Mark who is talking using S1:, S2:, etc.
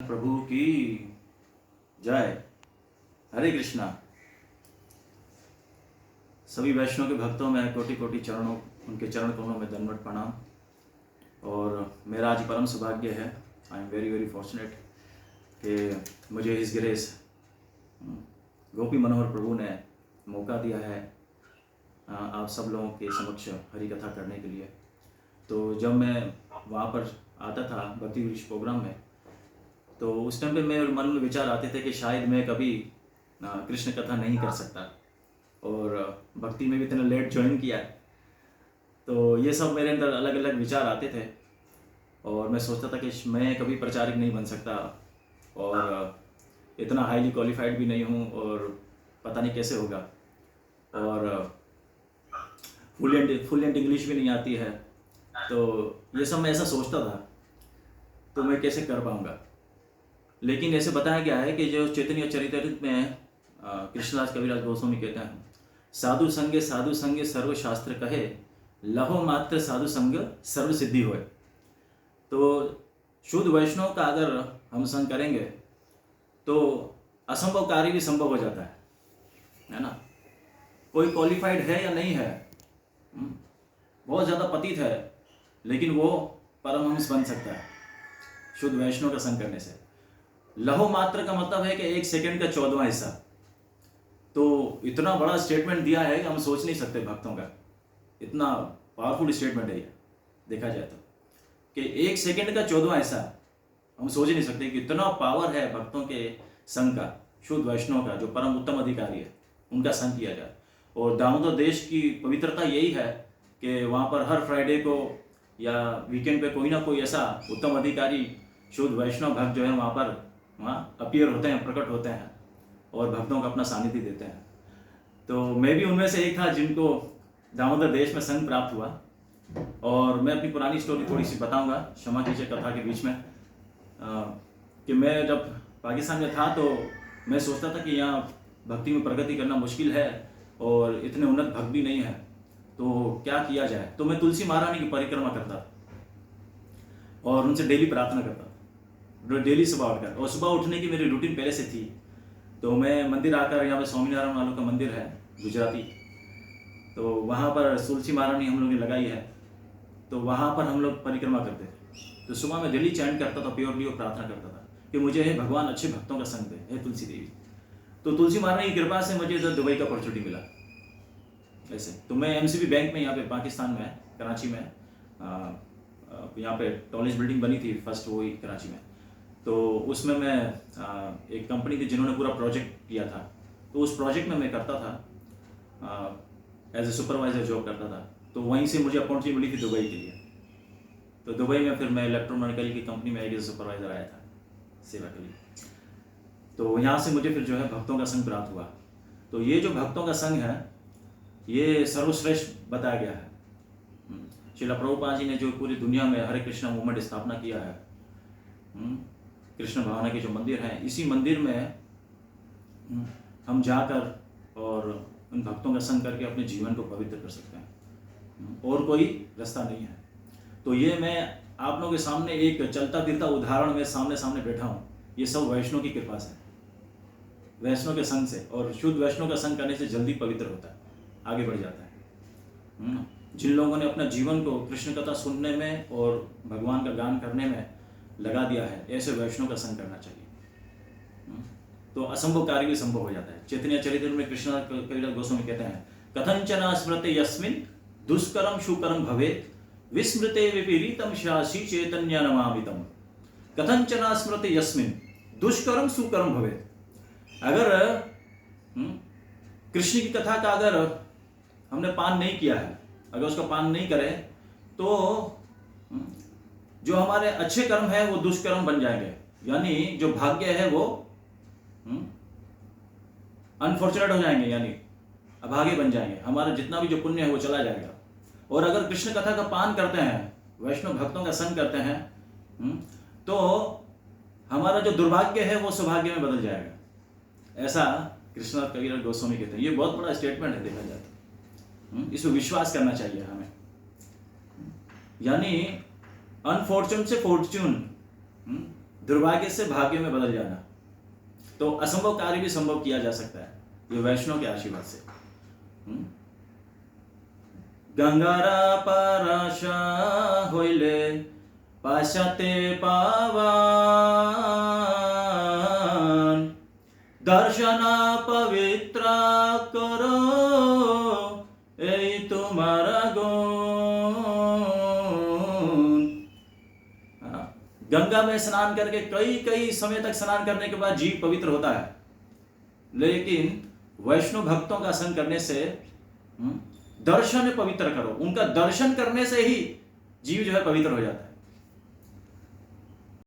S1: प्रभु की जय। हरे कृष्णा। सभी वैष्णव के भक्तों में कोटि कोटि चरणों, उनके चरण कमलों में दंडवत प्रणाम। और मेरा आज परम सौभाग्य है, I am very very fortunate कि मुझे इस ग्रेस गोपी मनोहर प्रभु ने मौका दिया है आप सब लोगों के समक्ष हरि कथा करने के लिए। तो जब मैं वहाँ पर आता था भक्ति वृक्ष प्रोग्राम में, तो उस टाइम पे मेरे मन में विचार आते थे कि शायद मैं कभी कृष्ण कथा नहीं कर सकता, और भक्ति में भी इतना लेट ज्वाइन किया है। तो ये सब मेरे अंदर अलग अलग विचार आते थे, और मैं सोचता था कि मैं कभी प्रचारक नहीं बन सकता, और इतना हाईली क्वालिफाइड भी नहीं हूँ, और पता नहीं कैसे होगा, और फुल एंड इंग्लिश भी नहीं आती है। तो ये सब मैं ऐसा सोचता था, तो मैं कैसे कर पाऊँगा। लेकिन ऐसे बताया गया है कि जो चैतन्य चरितामृत में कृष्णदास कविराज गोस्वामी कहते हैं, साधु संगे सर्व शास्त्र कहे, लहो मात्र साधु संग सर्व सिद्धि होए। तो शुद्ध वैष्णव का अगर हम संग करेंगे तो असंभव कार्य भी संभव हो जाता है ना। कोई क्वालिफाइड है या नहीं है, बहुत ज़्यादा पतित है, लेकिन वो परमहंस बन सकता है शुद्ध वैष्णव का संग करने से। लहो मात्र का मतलब है कि 1 सेकंड का 14वां हिस्सा। तो इतना बड़ा स्टेटमेंट दिया है कि हम सोच नहीं सकते भक्तों का, इतना पावरफुल स्टेटमेंट है ये देखा जाए तो, कि 1 सेकंड का 14वां हिस्सा हम सोच ही नहीं सकते कि इतना पावर है भक्तों के संग का, शुद्ध वैष्णव का, जो परम उत्तम अधिकारी है उनका संग किया जाए। और दामोदर देश की पवित्रता यही है कि वहाँ पर हर फ्राइडे को या वीकेंड पे कोई ना कोई ऐसा उत्तम अधिकारी शुद्ध वैष्णव भक्त जो है वहाँ अपीयर होते हैं, प्रकट होते हैं, और भक्तों को अपना सानिध्य देते हैं। तो मैं भी उनमें से एक था जिनको दामोदर देश में संग प्राप्त हुआ। और मैं अपनी पुरानी स्टोरी थोड़ी सी बताऊंगा, क्षमा कीजिए कथा के बीच में, कि मैं जब पाकिस्तान में था तो मैं सोचता था कि यहाँ भक्ति में प्रगति करना मुश्किल है और इतने उन्नत भक्त भी नहीं है, तो क्या किया जाए। तो मैं तुलसी महारानी की परिक्रमा करता था और उनसे डेली प्रार्थना करता था, डेली सुबह उठकर। और सुबह उठने की मेरी रूटीन पहले से थी। तो मैं मंदिर आकर, यहाँ पे स्वामीनारायण वालों का मंदिर है गुजराती, तो वहाँ पर तुलसी महारानी हम लोगों ने लगाई है, तो वहाँ पर हम लोग परिक्रमा करते थे। तो सुबह मैं डेली चैंट करता था प्योरली, और प्रार्थना करता था कि मुझे हे भगवान अच्छे भक्तों का संग दे, हे तुलसी देवी। तो तुलसी महारानी की कृपा से मुझे इधर दुबई का अपॉर्चुनिटी मिला ऐसे। तो मैं एमसीबी बैंक में यहाँ पे पाकिस्तान में, कराची में, यहाँ पे टॉलेज बिल्डिंग बनी थी फर्स्ट, वही कराची में। तो उसमें मैं एक कंपनी थी जिन्होंने पूरा प्रोजेक्ट किया था, तो उस प्रोजेक्ट में मैं करता था एज ए सुपरवाइजर जॉब करता था। तो वहीं से मुझे अपॉर्चुनिटी मिली थी दुबई के लिए। तो दुबई में फिर मैं इलेक्ट्रोमैकेनिकल की कंपनी में एज ए सुपरवाइजर आया था सेवा के लिए। तो यहाँ से मुझे फिर जो है भक्तों का संग प्राप्त हुआ। तो ये जो भक्तों का संग है ये सर्वश्रेष्ठ बताया गया है। श्रील प्रभुपाद जी ने जो पूरी दुनिया में हरे कृष्णा मूवमेंट स्थापना किया है, कृष्ण भावना के जो मंदिर हैं, इसी मंदिर में हम जाकर और उन भक्तों का संग करके अपने जीवन को पवित्र कर सकते हैं, और कोई रास्ता नहीं है। तो ये मैं आप लोगों के सामने एक चलता फिरता उदाहरण में सामने बैठा हूँ। ये सब वैष्णव की कृपा से, वैष्णव के संग से, और शुद्ध वैष्णव का संग करने से जल्दी पवित्र होता है, आगे बढ़ जाता है। जिन लोगों ने अपना जीवन को कृष्ण कथा सुनने में और भगवान का गान करने में लगा दिया है, ऐसे वैष्णव का संग करना चाहिए, तो असंभव कार्य भी संभव हो जाता है। चैतन्य चरित्र में कृष्ण कविराज गोस्वामी कहते हैं, कथंचन स्मृते यस्मिन् दुष्करम सुकरम भवेत्, विस्मृते विपरीतम शासी चैतन्य नमामितम। कथंचन स्मृते यस्मिन् दुष्करम सुकरम भवेत्। अगर कृष्ण की कथा का अगर हमने पान नहीं किया है, अगर उसका पान नहीं करें, तो जो हमारे अच्छे कर्म है वो दुष्कर्म बन जाएंगे, यानी जो भाग्य है वो अनफॉर्चुनेट हो जाएंगे, यानी अभागे बन जाएंगे। हमारा जितना भी जो पुण्य है वो चला जाएगा। और अगर कृष्ण कथा का पान करते हैं, वैष्णव भक्तों का संग करते हैं, तो हमारा जो दुर्भाग्य है वो सौभाग्य में बदल जाएगा। ऐसा कृष्ण कविराज गोस्वामी कहते हैं। ये बहुत बड़ा स्टेटमेंट है देखा जाए तो, इसमें विश्वास करना चाहिए हमें। यानी अनफॉर्चून से फॉर्च्यून, दुर्भाग्य से भाग्य में बदल जाना। तो असंभव कार्य भी संभव किया जा सकता है ये वैष्णव के आशीर्वाद से। गंगारा पाराशा होइले पाशाते पावान, दर्शना पवित्रा करो यही तुम्हारा गुण। गंगा में स्नान करके कई समय तक स्नान करने के बाद जीव पवित्र होता है, लेकिन वैष्णव भक्तों का संग करने से दर्शन पवित्र करो, उनका दर्शन करने से ही जीव जो है पवित्र हो जाता है।